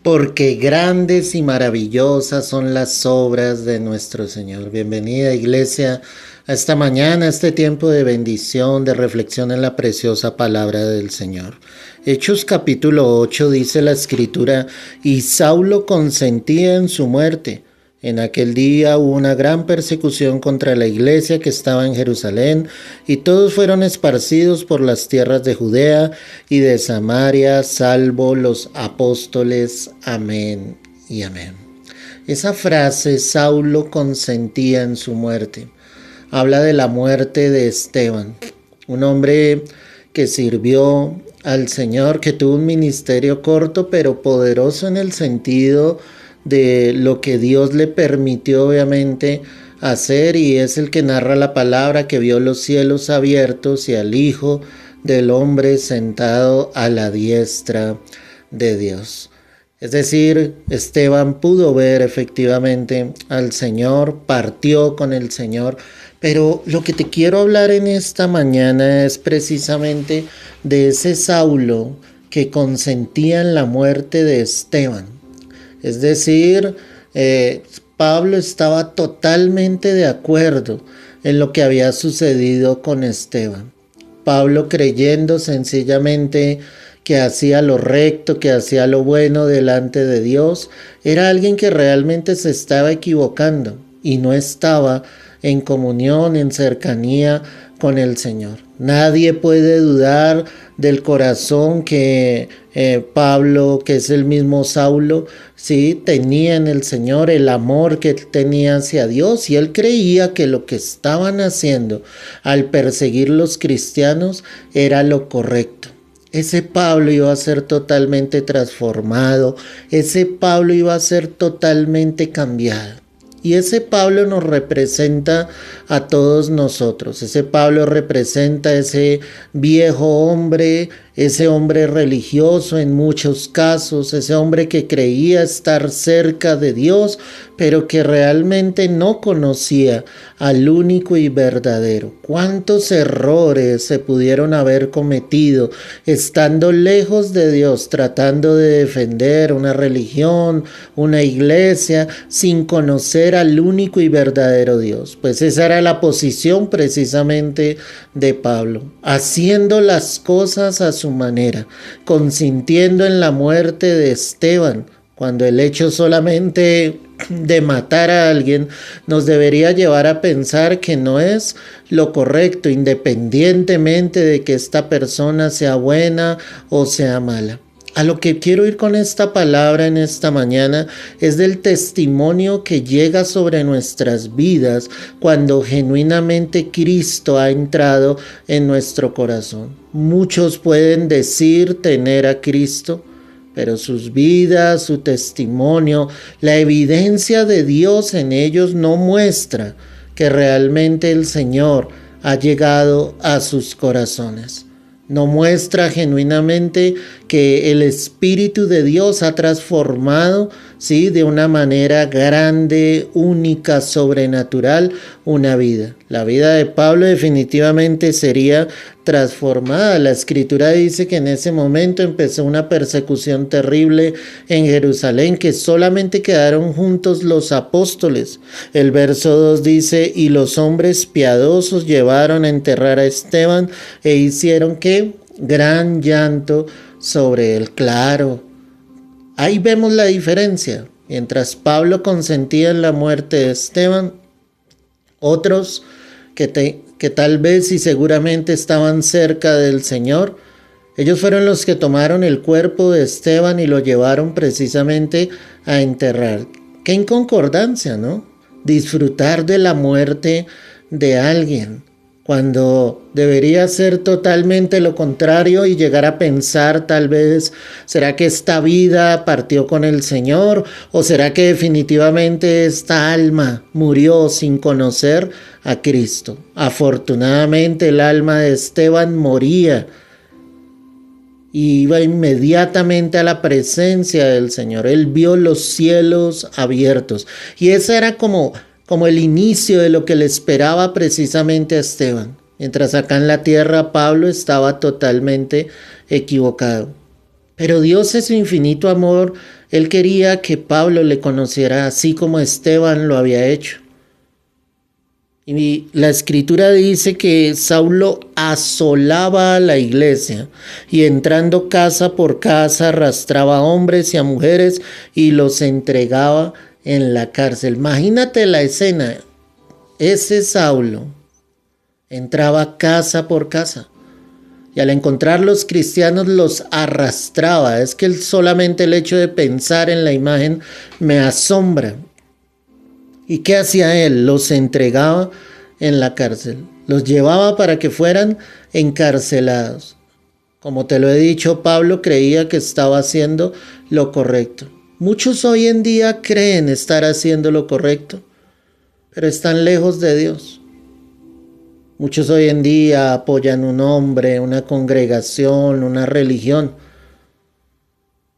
Porque grandes y maravillosas son las obras de nuestro Señor. Bienvenida, Iglesia, a esta mañana, a este tiempo de bendición, de reflexión en la preciosa palabra del Señor. Hechos capítulo 8 dice la Escritura: y Saulo consentía en su muerte. En aquel día hubo una gran persecución contra la iglesia que estaba en Jerusalén, y todos fueron esparcidos por las tierras de Judea y de Samaria, salvo los apóstoles. Amén y amén. Esa frase, Saulo consentía en su muerte, habla de la muerte de Esteban, un hombre que sirvió al Señor, que tuvo un ministerio corto pero poderoso en el sentido de lo que Dios le permitió obviamente hacer, y es el que narra la palabra que vio los cielos abiertos y al Hijo del Hombre sentado a la diestra de Dios. Es decir, Esteban pudo ver efectivamente al Señor, partió con el Señor, pero lo que te quiero hablar en esta mañana es precisamente de ese Saulo que consentía en la muerte de Esteban. Es decir, Pablo estaba totalmente de acuerdo en lo que había sucedido con Esteban. Pablo, creyendo sencillamente que hacía lo recto, que hacía lo bueno delante de Dios, era alguien que realmente se estaba equivocando y no estaba en comunión, en cercanía con el Señor. Nadie puede dudar del corazón que Pablo, que es el mismo Saulo, sí, tenía en el Señor, el amor que tenía hacia Dios, y él creía que lo que estaban haciendo al perseguir los cristianos era lo correcto. Ese Pablo iba a ser totalmente transformado, ese Pablo iba a ser totalmente cambiado. Y ese Pablo nos representa a todos nosotros. Ese Pablo representa ese viejo hombre, ese hombre religioso en muchos casos, ese hombre que creía estar cerca de Dios, pero que realmente no conocía al único y verdadero. ¿Cuántos errores se pudieron haber cometido estando lejos de Dios, tratando de defender una religión, una iglesia, sin conocer al único y verdadero Dios? Pues esa era la posición precisamente de Pablo, haciendo las cosas a su manera, consintiendo en la muerte de Esteban, cuando el hecho solamente de matar a alguien nos debería llevar a pensar que no es lo correcto, independientemente de que esta persona sea buena o sea mala. A lo que quiero ir con esta palabra en esta mañana es del testimonio que llega sobre nuestras vidas cuando genuinamente Cristo ha entrado en nuestro corazón. Muchos pueden decir tener a Cristo, pero sus vidas, su testimonio, la evidencia de Dios en ellos no muestra que realmente el Señor ha llegado a sus corazones. No muestra genuinamente que el Espíritu de Dios ha transformado, ¿sí?, de una manera grande, única, sobrenatural, una vida. La vida de Pablo definitivamente sería transformada. La Escritura dice que en ese momento empezó una persecución terrible en Jerusalén, que solamente quedaron juntos los apóstoles. El verso 2 dice: y los hombres piadosos llevaron a enterrar a Esteban e hicieron que gran llanto sobre él. Claro, ahí vemos la diferencia. Mientras Pablo consentía en la muerte de Esteban, otros que tal vez y seguramente estaban cerca del Señor, ellos fueron los que tomaron el cuerpo de Esteban y lo llevaron precisamente a enterrar. Qué inconcordancia, ¿no? Disfrutar de la muerte de alguien, cuando debería ser totalmente lo contrario, y llegar a pensar tal vez: ¿será que esta vida partió con el Señor? ¿O será que definitivamente esta alma murió sin conocer a Cristo? Afortunadamente el alma de Esteban moría y iba inmediatamente a la presencia del Señor. Él vio los cielos abiertos, y ese era como el inicio de lo que le esperaba precisamente a Esteban. Mientras acá en la tierra Pablo estaba totalmente equivocado. Pero Dios en su infinito amor Él quería que Pablo le conociera así como Esteban lo había hecho. Y la escritura dice que Saulo asolaba a la iglesia y entrando casa por casa arrastraba a hombres y a mujeres y los entregaba en la cárcel. Imagínate la escena. Ese Saulo entraba casa por casa y al encontrar los cristianos los arrastraba. Es que solamente el hecho de pensar en la imagen me asombra. ¿Y qué hacía él? Los entregaba en la cárcel. Los llevaba para que fueran encarcelados. Como te lo he dicho, Pablo creía que estaba haciendo lo correcto. Muchos hoy en día creen estar haciendo lo correcto, pero están lejos de Dios. Muchos hoy en día apoyan un hombre, una congregación, una religión,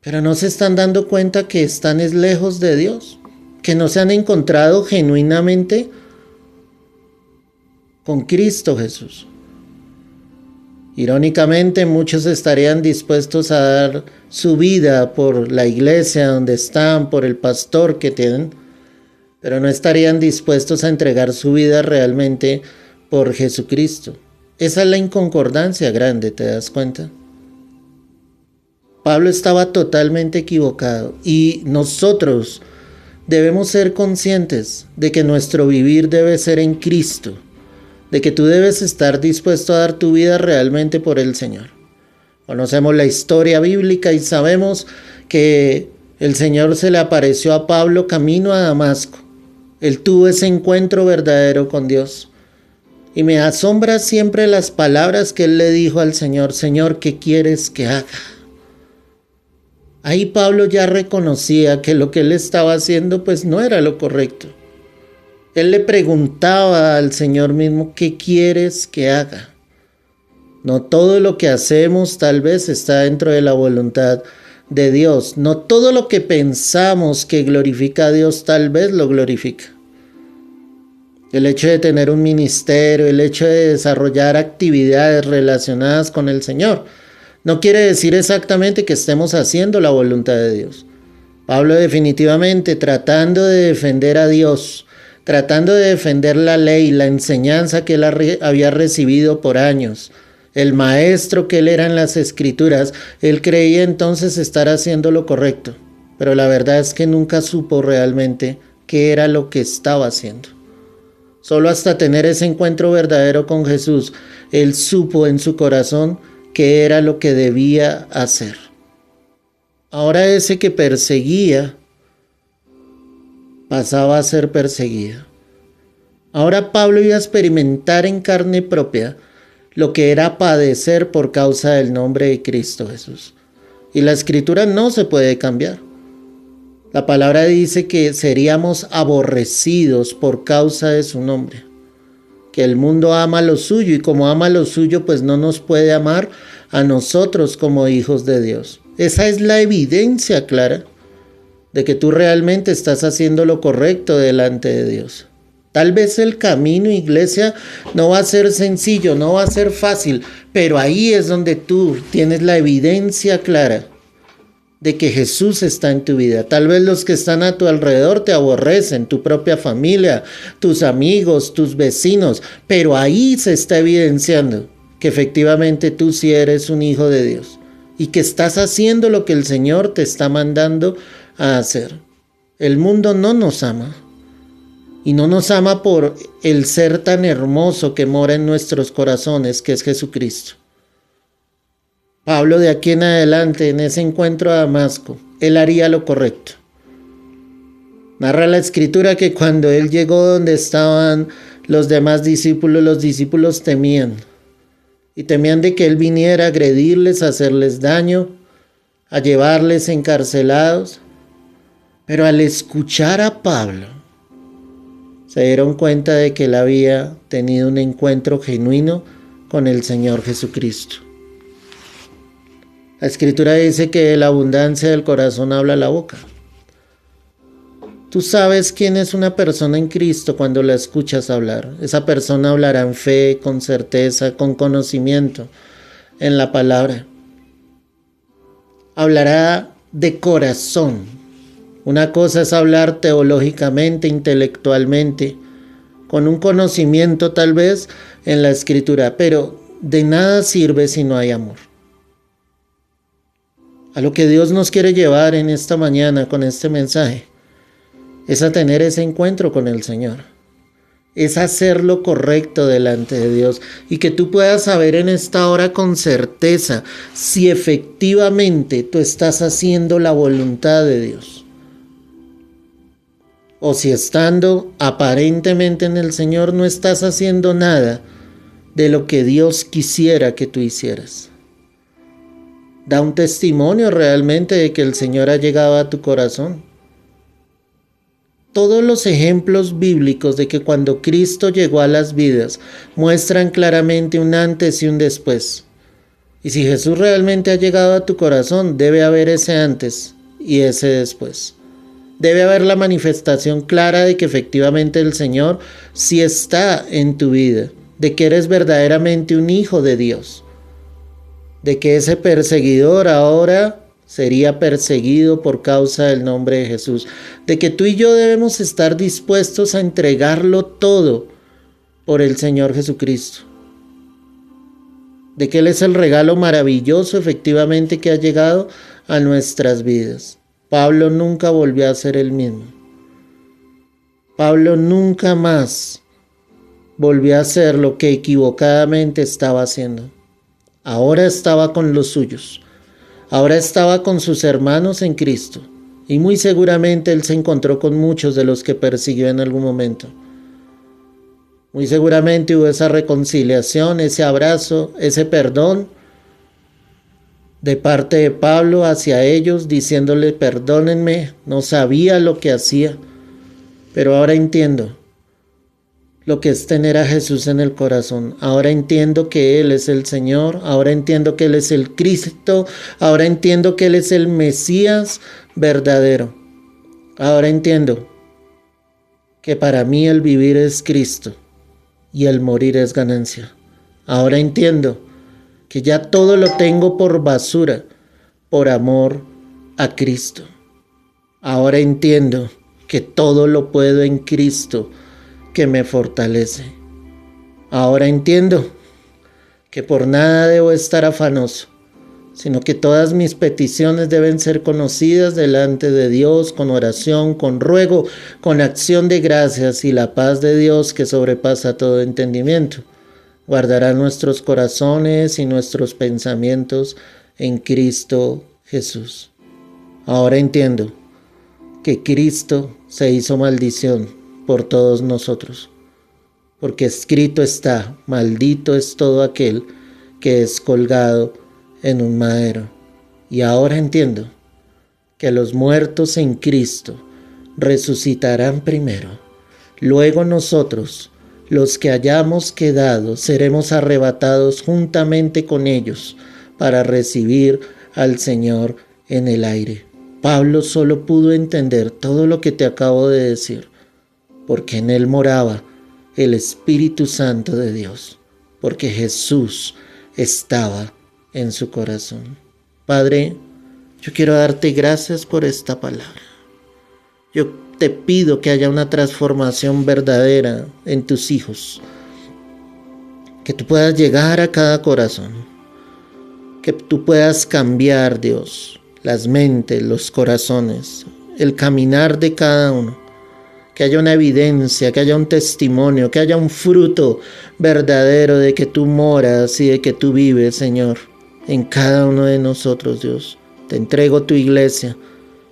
pero no se están dando cuenta que están lejos de Dios, que no se han encontrado genuinamente con Cristo Jesús. Irónicamente, muchos estarían dispuestos a dar su vida por la iglesia donde están, por el pastor que tienen, pero no estarían dispuestos a entregar su vida realmente por Jesucristo. Esa es la inconcordancia grande, ¿te das cuenta? Pablo estaba totalmente equivocado y nosotros debemos ser conscientes de que nuestro vivir debe ser en Cristo, de que tú debes estar dispuesto a dar tu vida realmente por el Señor. Conocemos la historia bíblica y sabemos que el Señor se le apareció a Pablo camino a Damasco. Él tuvo ese encuentro verdadero con Dios. Y me asombra siempre las palabras que él le dijo al Señor: Señor, ¿qué quieres que haga? Ahí Pablo ya reconocía que lo que él estaba haciendo pues no era lo correcto. Él le preguntaba al Señor mismo: ¿qué quieres que haga? No todo lo que hacemos tal vez está dentro de la voluntad de Dios. No todo lo que pensamos que glorifica a Dios tal vez lo glorifica. El hecho de tener un ministerio, el hecho de desarrollar actividades relacionadas con el Señor, no quiere decir exactamente que estemos haciendo la voluntad de Dios. Pablo definitivamente tratando de defender a Dios, tratando de defender la ley, la enseñanza que él había recibido por años, el maestro que él era en las Escrituras, él creía entonces estar haciendo lo correcto, pero la verdad es que nunca supo realmente qué era lo que estaba haciendo. Solo hasta tener ese encuentro verdadero con Jesús, él supo en su corazón qué era lo que debía hacer. Ahora ese que perseguía pasaba a ser perseguido. Ahora Pablo iba a experimentar en carne propia lo que era padecer por causa del nombre de Cristo Jesús. Y la escritura no se puede cambiar. La palabra dice que seríamos aborrecidos por causa de su nombre. Que el mundo ama lo suyo y como ama lo suyo, pues no nos puede amar a nosotros como hijos de Dios. Esa es la evidencia clara de que tú realmente estás haciendo lo correcto delante de Dios. Tal vez el camino, iglesia, no va a ser sencillo, no va a ser fácil, pero ahí es donde tú tienes la evidencia clara de que Jesús está en tu vida. Tal vez los que están a tu alrededor te aborrecen, tu propia familia, tus amigos, tus vecinos, pero ahí se está evidenciando que efectivamente tú sí eres un hijo de Dios y que estás haciendo lo que el Señor te está mandando a hacer. El mundo no nos ama y no nos ama por el ser tan hermoso que mora en nuestros corazones, que es Jesucristo. Pablo de aquí en adelante, en ese encuentro a Damasco, él haría lo correcto. Narra la escritura que cuando él llegó donde estaban los demás discípulos, los discípulos temían. Y temían de que él viniera a agredirles, a hacerles daño, a llevarles encarcelados. Pero al escuchar a Pablo, se dieron cuenta de que él había tenido un encuentro genuino con el Señor Jesucristo. La escritura dice que de la abundancia del corazón habla la boca. Tú sabes quién es una persona en Cristo cuando la escuchas hablar. Esa persona hablará en fe, con certeza, con conocimiento en la palabra. Hablará de corazón. Una cosa es hablar teológicamente, intelectualmente, con un conocimiento tal vez en la Escritura, pero de nada sirve si no hay amor. A lo que Dios nos quiere llevar en esta mañana con este mensaje es a tener ese encuentro con el Señor. Es hacer lo correcto delante de Dios y que tú puedas saber en esta hora con certeza si efectivamente tú estás haciendo la voluntad de Dios. O si estando aparentemente en el Señor no estás haciendo nada de lo que Dios quisiera que tú hicieras. Da un testimonio realmente de que el Señor ha llegado a tu corazón. Todos los ejemplos bíblicos de que cuando Cristo llegó a las vidas muestran claramente un antes y un después. Y si Jesús realmente ha llegado a tu corazón, debe haber ese antes y ese después. Debe haber la manifestación clara de que efectivamente el Señor sí está en tu vida, de que eres verdaderamente un hijo de Dios, de que ese perseguidor ahora sería perseguido por causa del nombre de Jesús, de que tú y yo debemos estar dispuestos a entregarlo todo por el Señor Jesucristo, de que Él es el regalo maravilloso efectivamente que ha llegado a nuestras vidas. Pablo nunca volvió a ser el mismo. Pablo nunca más volvió a hacer lo que equivocadamente estaba haciendo. Ahora estaba con los suyos. Ahora estaba con sus hermanos en Cristo. Y muy seguramente él se encontró con muchos de los que persiguió en algún momento. Muy seguramente hubo esa reconciliación, ese abrazo, ese perdón de parte de Pablo hacia ellos, diciéndole: perdónenme, no sabía lo que hacía, pero ahora entiendo lo que es tener a Jesús en el corazón. Ahora entiendo que Él es el Señor, ahora entiendo que Él es el Cristo, ahora entiendo que Él es el Mesías verdadero. Ahora entiendo que para mí el vivir es Cristo y el morir es ganancia. Ahora entiendo que ya todo lo tengo por basura, por amor a Cristo. Ahora entiendo que todo lo puedo en Cristo, que me fortalece. Ahora entiendo que por nada debo estar afanoso, sino que todas mis peticiones deben ser conocidas delante de Dios con oración, con ruego, con acción de gracias, y la paz de Dios, que sobrepasa todo entendimiento, guardará nuestros corazones y nuestros pensamientos en Cristo Jesús. Ahora entiendo que Cristo se hizo maldición por todos nosotros, porque escrito está: maldito es todo aquel que es colgado en un madero. Y ahora entiendo que los muertos en Cristo resucitarán primero. Luego nosotros, los que hayamos quedado, seremos arrebatados juntamente con ellos para recibir al Señor en el aire. Pablo solo pudo entender todo lo que te acabo de decir, porque en él moraba el Espíritu Santo de Dios, porque Jesús estaba en su corazón. Padre, yo quiero darte gracias por esta palabra. Yo te pido que haya una transformación verdadera en tus hijos, que tú puedas llegar a cada corazón, que tú puedas cambiar, Dios, las mentes, los corazones, el caminar de cada uno, que haya una evidencia, que haya un testimonio, que haya un fruto verdadero de que tú moras y de que tú vives, Señor, en cada uno de nosotros, Dios. Te entrego tu iglesia,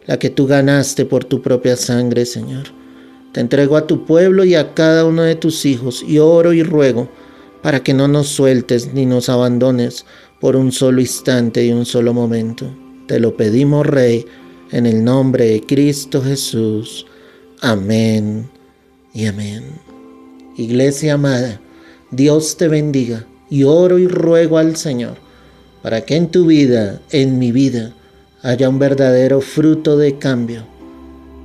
la que tú ganaste por tu propia sangre, Señor. Te entrego a tu pueblo y a cada uno de tus hijos, y oro y ruego para que no nos sueltes ni nos abandones por un solo instante y un solo momento. Te lo pedimos, Rey, en el nombre de Cristo Jesús. Amén y amén. Iglesia amada, Dios te bendiga, y oro y ruego al Señor para que en tu vida, en mi vida, haya un verdadero fruto de cambio,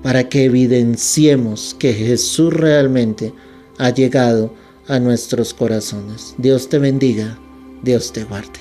para que evidenciemos que Jesús realmente ha llegado a nuestros corazones. Dios te bendiga, Dios te guarde.